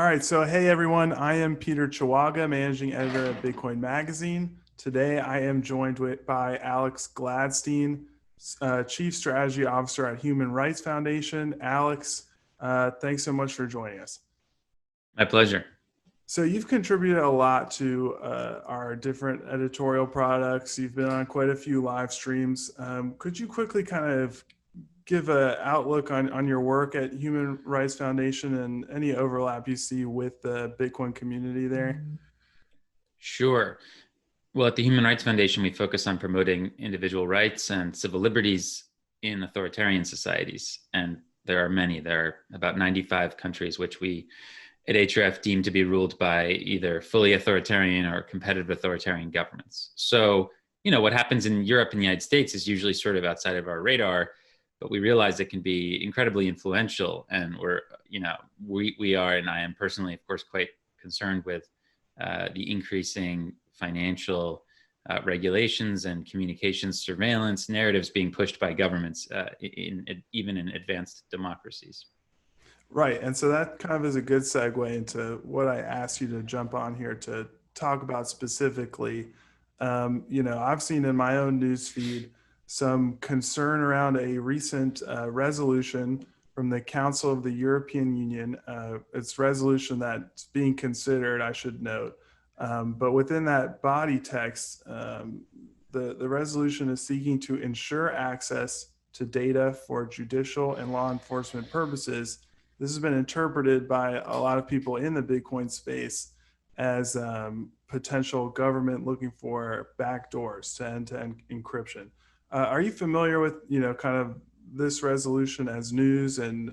All right, so hey everyone, I am Peter Chihuahua, managing editor at Bitcoin Magazine. Today I am joined by Alex Gladstein, Chief Strategy Officer at Human Rights Foundation. Alex, thanks so much for joining us. My pleasure. So you've contributed a lot to our different editorial products. You've been on quite a few live streams. Could you quickly kind of give an outlook on your work at Human Rights Foundation and any overlap you see with the Bitcoin community there? Sure. Well, at the Human Rights Foundation, we focus on promoting individual rights and civil liberties in authoritarian societies. And there are many. There are about 95 countries which we at HRF deem to be ruled by either fully authoritarian or competitive authoritarian governments. So, what happens in Europe and the United States is usually sort of outside of our radar, but we realize it can be incredibly influential. And we are, and I am personally, of course, quite concerned with the increasing financial regulations and communications surveillance narratives being pushed by governments, even in advanced democracies. Right. And so that kind of is a good segue into what I asked you to jump on here to talk about specifically. I've seen in my own newsfeed some concern around a recent resolution from the Council of the European Union. It's resolution that's being considered, I should note. But within that body text, the resolution is seeking to ensure access to data for judicial and law enforcement purposes. This has been interpreted by a lot of people in the Bitcoin space as potential government looking for backdoors to end-to-end encryption. Are you familiar with, kind of this resolution as news, and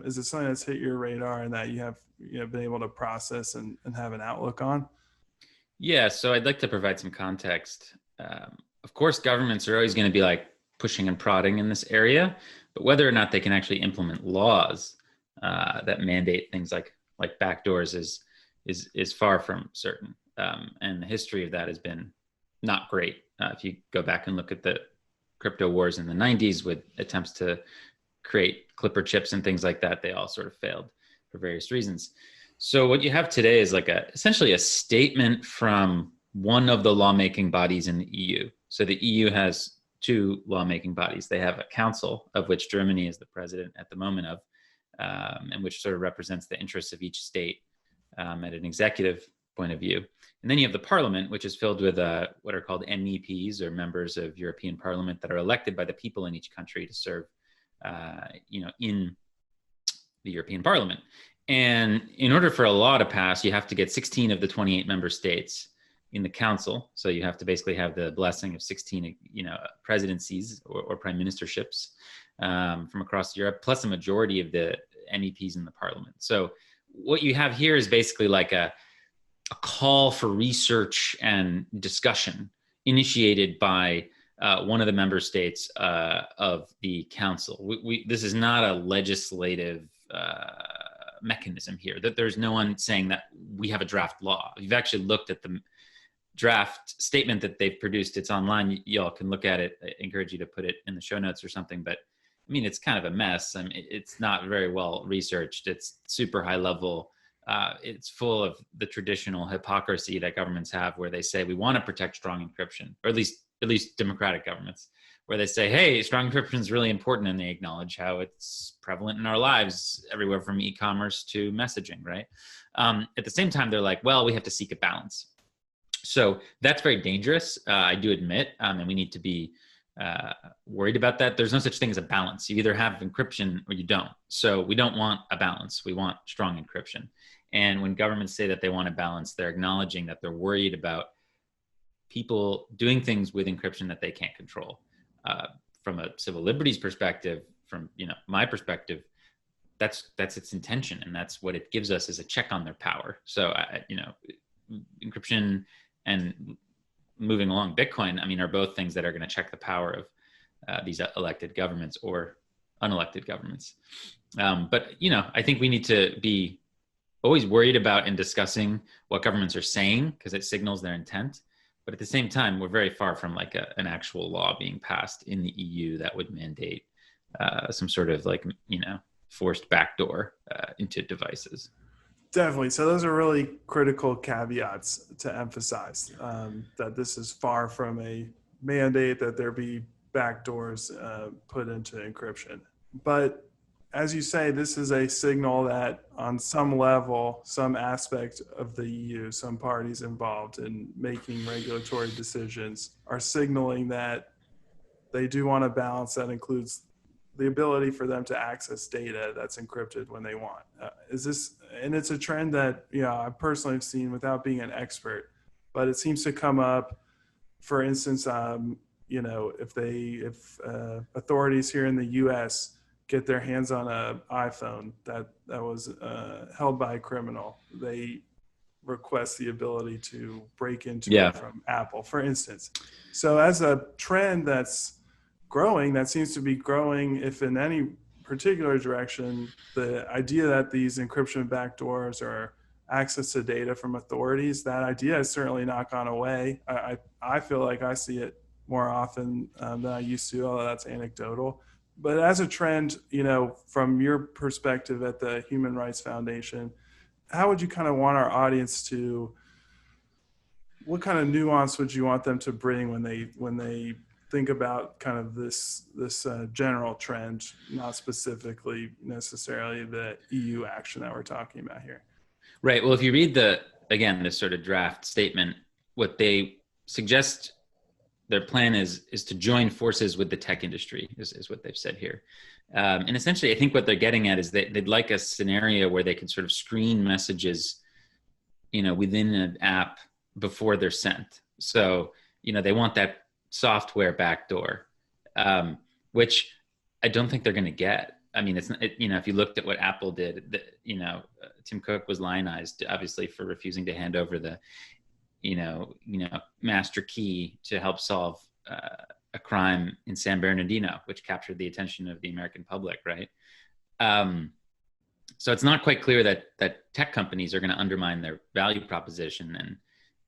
is it something that's hit your radar and that you have, been able to process and have an outlook on? Yeah, so I'd like to provide some context. Of course, governments are always going to be like pushing and prodding in this area, but whether or not they can actually implement laws that mandate things like backdoors is far from certain, and the history of that has been not great. If you go back and look at the crypto wars in the 90s with attempts to create Clipper chips and things like that, they all sort of failed for various reasons. So what you have today is essentially a statement from one of the lawmaking bodies in the EU. So the EU has two lawmaking bodies. They have a council, of which Germany is the president at the moment of, and which sort of represents the interests of each state at an executive point of view. And then you have the parliament, which is filled with what are called MEPs, or members of European Parliament, that are elected by the people in each country to serve, in the European Parliament. And in order for a law to pass, you have to get 16 of the 28 member states in the council. So you have to basically have the blessing of 16, presidencies or prime ministerships from across Europe, plus a majority of the MEPs in the parliament. So what you have here is basically like a call for research and discussion initiated by one of the member states of the council. This is not a legislative mechanism here, that there's no one saying that we have a draft law. You've actually looked at the draft statement that they've produced. It's online. Y'all can look at it. I encourage you to put it in the show notes or something. But I mean, it's kind of a mess. I mean, it's not very well researched. It's super high level. It's full of the traditional hypocrisy that governments have, where they say we want to protect strong encryption, or at least democratic governments, where they say, hey, strong encryption is really important, and they acknowledge how it's prevalent in our lives, everywhere from e-commerce to messaging, right? At the same time, they're like, well, we have to seek a balance. So that's very dangerous, I do admit, and we need to be worried about that. There's no such thing as a balance. You either have encryption or you don't. So we don't want a balance. We want strong encryption. And when governments say that they want a balance, they're acknowledging that they're worried about people doing things with encryption that they can't control. From a civil liberties perspective, from my perspective, that's its intention, and that's what it gives us, is a check on their power. So encryption and moving along Bitcoin, are both things that are going to check the power of these elected governments or unelected governments. But I think we need to be always worried about and discussing what governments are saying, because it signals their intent. But at the same time, we're very far from an actual law being passed in the EU that would mandate some sort of forced backdoor into devices. Definitely. So those are really critical caveats to emphasize, that this is far from a mandate that there be backdoors put into encryption. But as you say, this is a signal that on some level, some aspect of the EU, some parties involved in making regulatory decisions are signaling that they do want a balance that includes the ability for them to access data that's encrypted when they want. Is this, and it's a trend that, you know, I personally have seen without being an expert, but it seems to come up. For instance, you know, if authorities here in the U.S. get their hands on an iPhone that was held by a criminal, they request the ability to break into Yeah. it from Apple, for instance. So as a trend that's growing, that seems to be growing, if in any particular direction, the idea that these encryption backdoors or access to data from authorities, that idea has certainly not gone away. I feel like I see it more often than I used to, although that's anecdotal. But as a trend, you know, from your perspective at the Human Rights Foundation, how would you kind of want our audience to, what kind of nuance would you want them to bring when they think about kind of this general trend, not specifically necessarily the EU action that we're talking about here? Right. Well, if you read this sort of draft statement, what they suggest their plan is to join forces with the tech industry is what they've said here. And essentially, I think what they're getting at is that they'd like a scenario where they can sort of screen messages, you know, within an app before they're sent. So, you know, they want that software backdoor, which I don't think they're going to get. I mean, you know, if you looked at what Apple did, you know, Tim Cook was lionized, obviously, for refusing to hand over the, you know, master key to help solve a crime in San Bernardino, which captured the attention of the American public, right? So it's not quite clear that tech companies are going to undermine their value proposition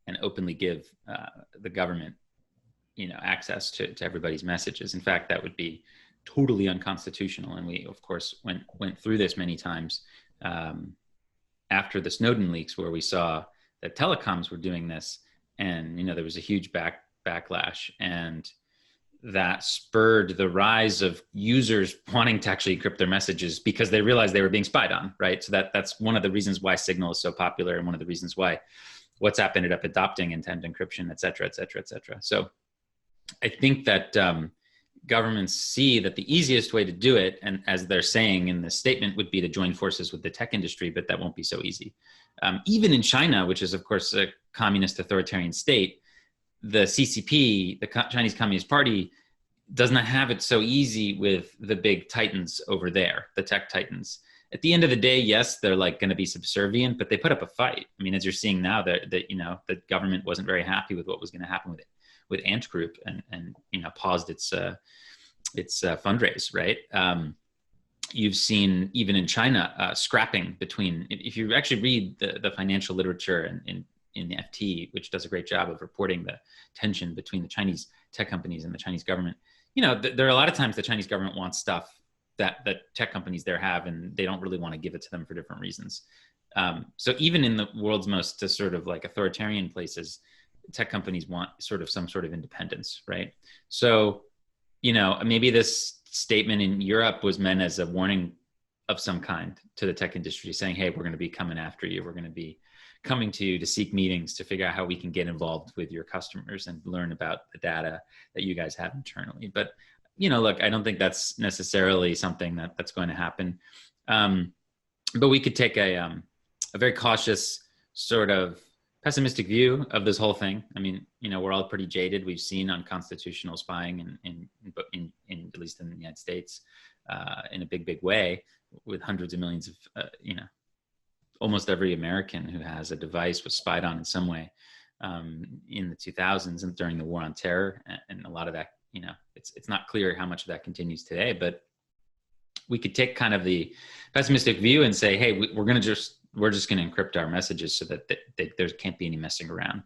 and openly give the government, you know, access to everybody's messages. In fact, that would be totally unconstitutional. And we, of course, went through this many times after the Snowden leaks, where we saw that telecoms were doing this, and, you know, there was a huge backlash, and that spurred the rise of users wanting to actually encrypt their messages because they realized they were being spied on, right? So that's one of the reasons why Signal is so popular, and one of the reasons why WhatsApp ended up adopting end-to-end encryption, et cetera, et cetera, et cetera. So I think that governments see that the easiest way to do it, and as they're saying in the statement, would be to join forces with the tech industry, but that won't be so easy. Even in China, which is, of course, a communist authoritarian state, the CCP, the Chinese Communist Party, does not have it so easy with the big titans over there, the tech titans. At the end of the day, yes, they're like going to be subservient, but they put up a fight. I mean, as you're seeing now, that you know, the government wasn't very happy with what was going to happen with Ant Group, and you know, paused its fundraise, right? You've seen even in China scrapping between. If you actually read the financial literature in the FT, which does a great job of reporting the tension between the Chinese tech companies and the Chinese government, you know, there are a lot of times the Chinese government wants stuff that tech companies there have, and they don't really want to give it to them for different reasons. So even in the world's most sort of like authoritarian places, tech companies want sort of some sort of independence, right? So, you know, maybe this statement in Europe was meant as a warning of some kind to the tech industry, saying, hey, we're going to be coming after you. We're going to be coming to you to seek meetings to figure out how we can get involved with your customers and learn about the data that you guys have internally. But, you know, look, I don't think that's necessarily something that's going to happen. But we could take a very cautious, sort of pessimistic view of this whole thing. I mean, you know, we're all pretty jaded. We've seen unconstitutional spying in at least in the United States in a big way, with hundreds of millions of, you know, almost every American who has a device was spied on in some way in the 2000s and during the War on Terror. And a lot of that, you know, it's not clear how much of that continues today, but we could take kind of the pessimistic view and say, hey, we're just going to encrypt our messages so that there can't be any messing around.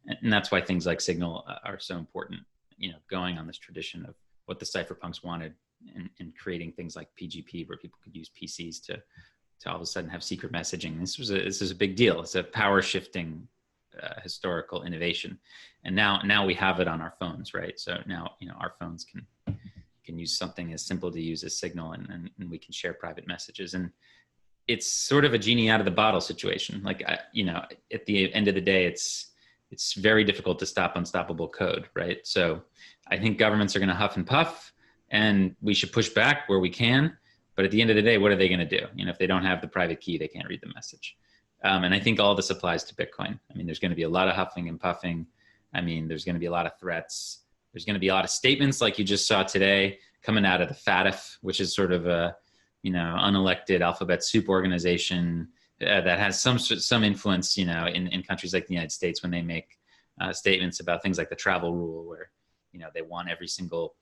And that's why things like Signal are so important, you know, going on this tradition of what the cypherpunks wanted, and creating things like PGP, where people could use PCs to to all of a sudden have secret messaging. This is a big deal. It's a power shifting historical innovation, and now we have it on our phones, right? So now our phones can use something as simple to use as Signal, and we can share private messages, and it's sort of a genie out of the bottle situation. Like at the end of the day, it's very difficult to stop unstoppable code, right? So I think governments are going to huff and puff, and we should push back where we can. But at the end of the day, what are they going to do? If they don't have the private key, they can't read the message. And I think all this applies to Bitcoin. I mean, there's going to be a lot of huffing and puffing. I mean, there's going to be a lot of threats. There's going to be a lot of statements like you just saw today coming out of the FATF, which is sort of a, unelected alphabet soup organization that has some influence, in countries like the United States when they make statements about things like the travel rule, where they want every single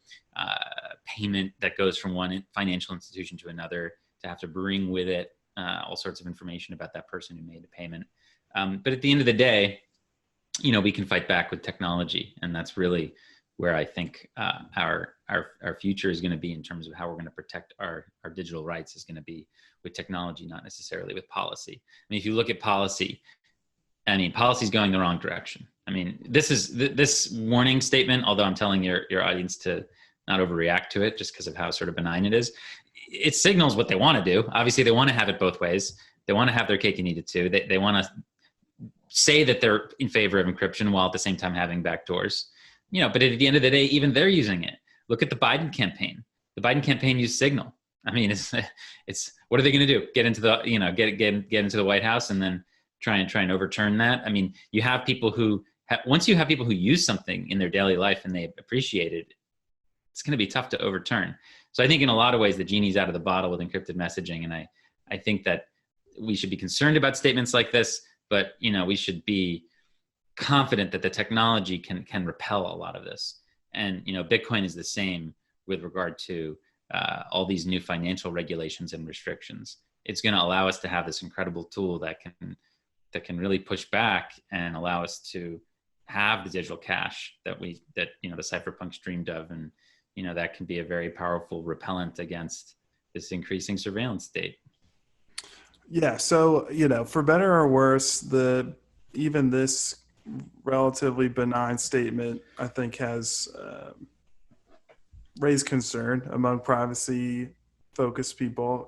payment that goes from one financial institution to another to have to bring with it all sorts of information about that person who made the payment. But at the end of the day, we can fight back with technology, and that's really where I think our future is going to be in terms of how we're going to protect our digital rights is going to be with technology, not necessarily with policy. I mean, if you look at policy, policy is going the wrong direction. I mean, this warning statement, although I'm telling your audience to not overreact to it just because of how sort of benign it is, it signals what they want to do. Obviously, they want to have it both ways. They want to have their cake and eat it too. They want to say that they're in favor of encryption while at the same time having backdoors. But at the end of the day, even they're using it. Look at the Biden campaign. The Biden campaign used Signal. I mean, it's what are they going to do? Get into the get into the White House and then try and overturn that? I mean, you have people who once you have people who use something in their daily life and they appreciate it, it's going to be tough to overturn. So I think in a lot of ways the genie's out of the bottle with encrypted messaging, and I think that we should be concerned about statements like this, but we should be confident that the technology can repel a lot of this. And Bitcoin is the same with regard to all these new financial regulations and restrictions. It's going to allow us to have this incredible tool that can really push back and allow us to have the digital cash that the cypherpunks dreamed of, and that can be a very powerful repellent against this increasing surveillance state. Yeah. So for better or worse, even this relatively benign statement, I think, has raised concern among privacy-focused people.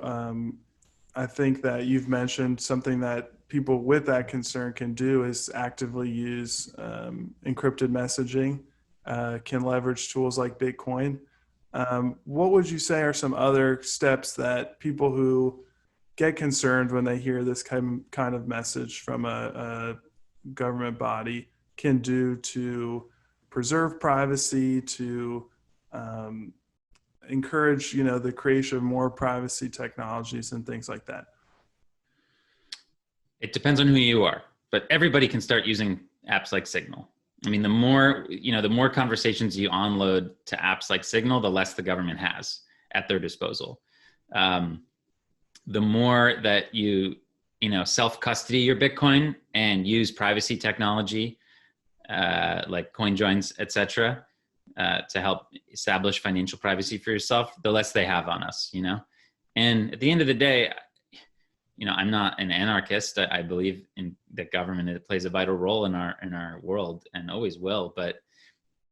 I think that you've mentioned something that people with that concern can do is actively use encrypted messaging, can leverage tools like Bitcoin. What would you say are some other steps that people who get concerned when they hear this kind of message from a government body can do to preserve privacy, to encourage the creation of more privacy technologies and things like that? It depends on who you are, but everybody can start using apps like Signal. I mean, the more conversations you onload to apps like Signal, the less the government has at their disposal. The more that you self-custody your Bitcoin and use privacy technology like coin joins, etc., to help establish financial privacy for yourself, the less they have on us. And at the end of the day, I'm not an anarchist. I believe in that government plays a vital role in our world and always will. But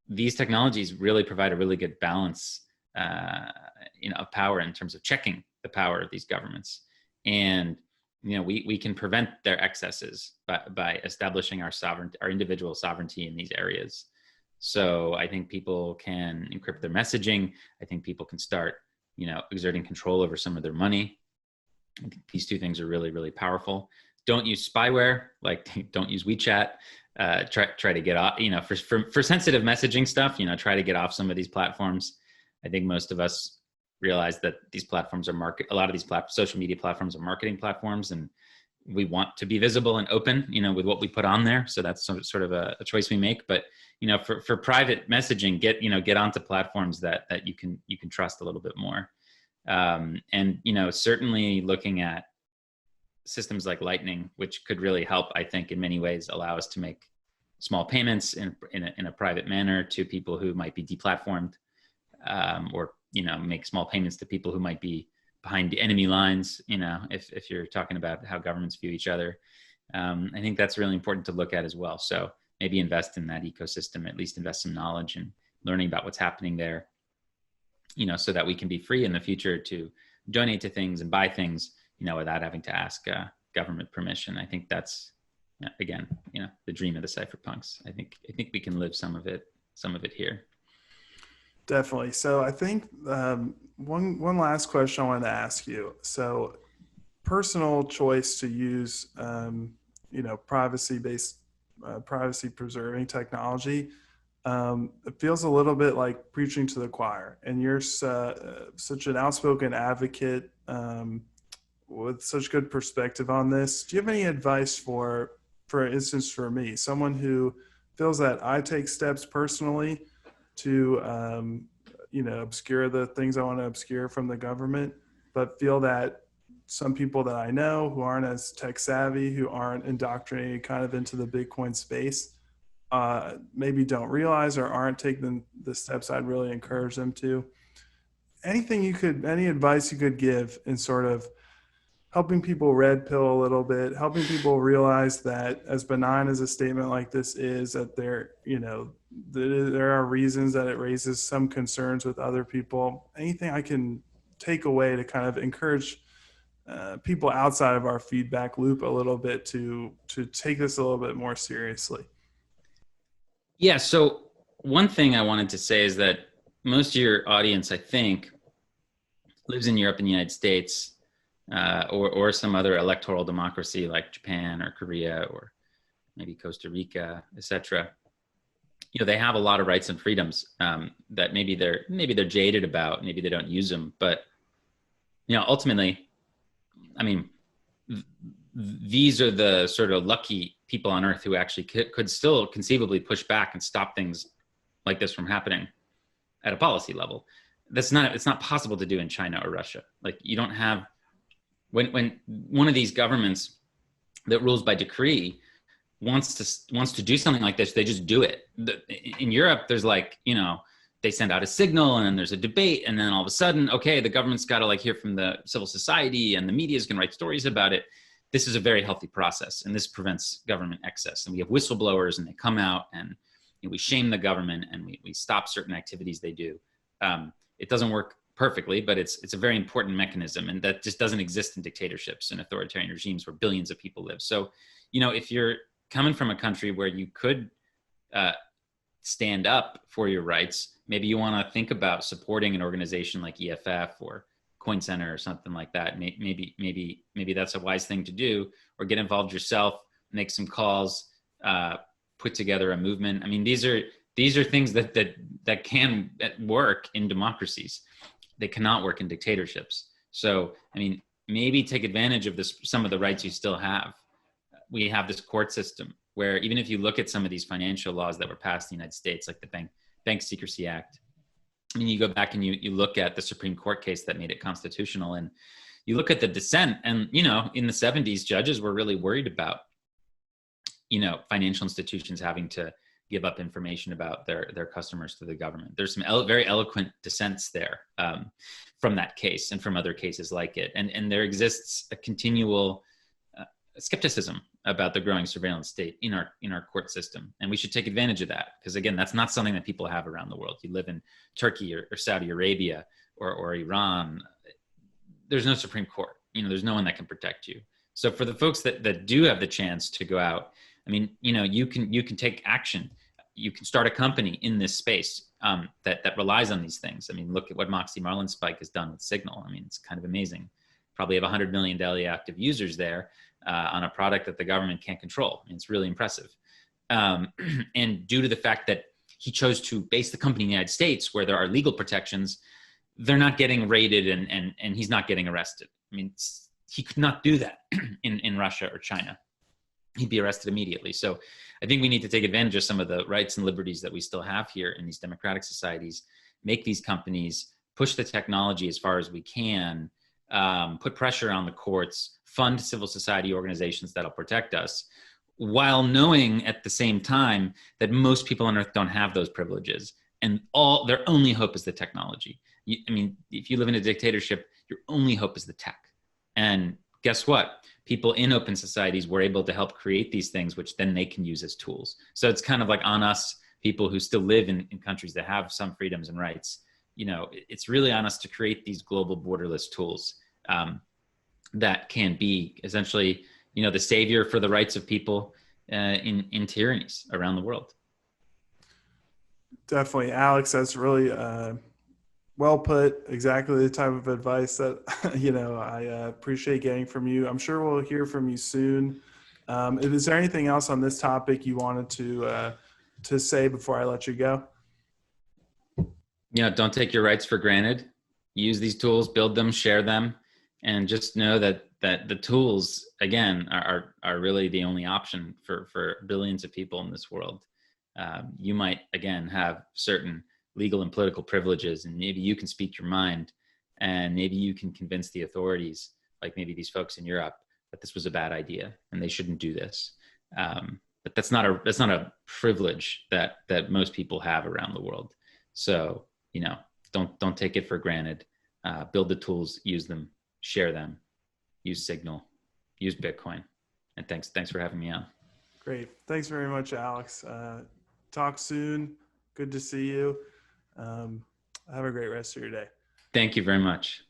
these technologies really provide a really good balance, of power in terms of checking the power of these governments. And we can prevent their excesses by establishing our individual sovereignty in these areas. So I think people can encrypt their messaging. I think people can start, exerting control over some of their money. I think these two things are really, really powerful. Don't use spyware, like don't use WeChat. Try to get off, for sensitive messaging stuff, try to get off some of these platforms. I think most of us realize that these platforms are a lot of these social media platforms are marketing platforms, and we want to be visible and open, with what we put on there. So that's sort of a choice we make. But, for private messaging, get onto platforms that you can trust a little bit more. And, certainly looking at systems like Lightning, which could really help, I think, in many ways, allow us to make small payments in a private manner to people who might be deplatformed, or, make small payments to people who might be behind the enemy lines, if you're talking about how governments view each other. I think that's really important to look at as well. So maybe invest in that ecosystem, at least invest some knowledge and learning about what's happening there, so that we can be free in the future to donate to things and buy things, without having to ask government permission. I think that's, again, the dream of the cypherpunks. I think we can live some of it here. Definitely. So I think one last question I wanted to ask you. So personal choice to use, privacy-based, privacy-preserving technology. It feels a little bit like preaching to the choir, and you're such an outspoken advocate with such good perspective on this. Do you have any advice for instance, for me, someone who feels that I take steps personally to, obscure the things I want to obscure from the government, but feel that some people that I know who aren't as tech savvy, who aren't indoctrinated kind of into the Bitcoin space, maybe don't realize or aren't taking the steps I'd really encourage them to. Any advice you could give in sort of helping people red pill a little bit, helping people realize that as benign as a statement like this is, that there are reasons that it raises some concerns with other people. Anything I can take away to kind of encourage people outside of our feedback loop a little bit to take this a little bit more seriously. Yeah. So one thing I wanted to say is that most of your audience, I think, lives in Europe and the United States, or some other electoral democracy like Japan or Korea or maybe Costa Rica, etc. They have a lot of rights and freedoms that maybe they're jaded about, maybe they don't use them, but ultimately, I mean, these are the sort of lucky people on earth who actually could still conceivably push back and stop things like this from happening at a policy level. It's not possible to do in China or Russia. Like, you don't have, when one of these governments that rules by decree wants to do something like this, they just do it. In Europe, there's they send out a signal and then there's a debate, and then all of a sudden, okay, the government's got to hear from the civil society and the media is going to write stories about it. This is a very healthy process, and this prevents government excess. And we have whistleblowers, and they come out and we shame the government and we stop certain activities they do. It doesn't work perfectly, but it's a very important mechanism, and that just doesn't exist in dictatorships and authoritarian regimes where billions of people live. So, if you're coming from a country where you could stand up for your rights, maybe you want to think about supporting an organization like EFF or Coin Center or something like that. Maybe that's a wise thing to do, or get involved yourself, make some calls, put together a movement. I mean, these are things that can work in democracies. They cannot work in dictatorships. So, I mean, maybe take advantage of some of the rights you still have. We have this court system where, even if you look at some of these financial laws that were passed in the United States, like the Bank Secrecy Act, I mean, you go back and you look at the Supreme Court case that made it constitutional, and you look at the dissent, and, in the 70s, judges were really worried about, financial institutions having to give up information about their customers to the government. There's some very eloquent dissents there from that case and from other cases like it. And there exists a continual skepticism about the growing surveillance state in our court system. And we should take advantage of that, because, again, that's not something that people have around the world. You live in Turkey or Saudi Arabia or Iran, there's no Supreme Court. There's no one that can protect you. So for the folks that do have the chance to go out, I mean, you can take action. You can start a company in this space that relies on these things. I mean, look at what Moxie Marlinspike has done with Signal. I mean, it's kind of amazing. Probably have 100 million daily active users there on a product that the government can't control. I mean, it's really impressive. And due to the fact that he chose to base the company in the United States, where there are legal protections, they're not getting raided and he's not getting arrested. I mean, he could not do that in Russia or China. He'd be arrested immediately. So I think we need to take advantage of some of the rights and liberties that we still have here in these democratic societies, make these companies, push the technology as far as we can, put pressure on the courts, fund civil society organizations that'll protect us, while knowing at the same time that most people on earth don't have those privileges, and their only hope is the technology. I mean, if you live in a dictatorship, your only hope is the tech. And guess what? People in open societies were able to help create these things, which then they can use as tools. So it's kind of like on us, people who still live in countries that have some freedoms and rights. It's really on us to create these global borderless tools that can be essentially, the savior for the rights of people in tyrannies around the world. Definitely, Alex. That's really well put. Exactly the type of advice that I appreciate getting from you. I'm sure we'll hear from you soon. Is there anything else on this topic you wanted to say before I let you go? Don't take your rights for granted. Use these tools, build them, share them, and just know that the tools, again, are really the only option for billions of people in this world. You might, again, have certain legal and political privileges, and maybe you can speak your mind, and maybe you can convince the authorities, like maybe these folks in Europe, that this was a bad idea and they shouldn't do this. But that's not a privilege that most people have around the world. So, don't take it for granted. Build the tools, use them, share them, use Signal, use Bitcoin. And thanks for having me on. Great. Thanks very much, Alex. Talk soon. Good to see you. Have a great rest of your day. Thank you very much.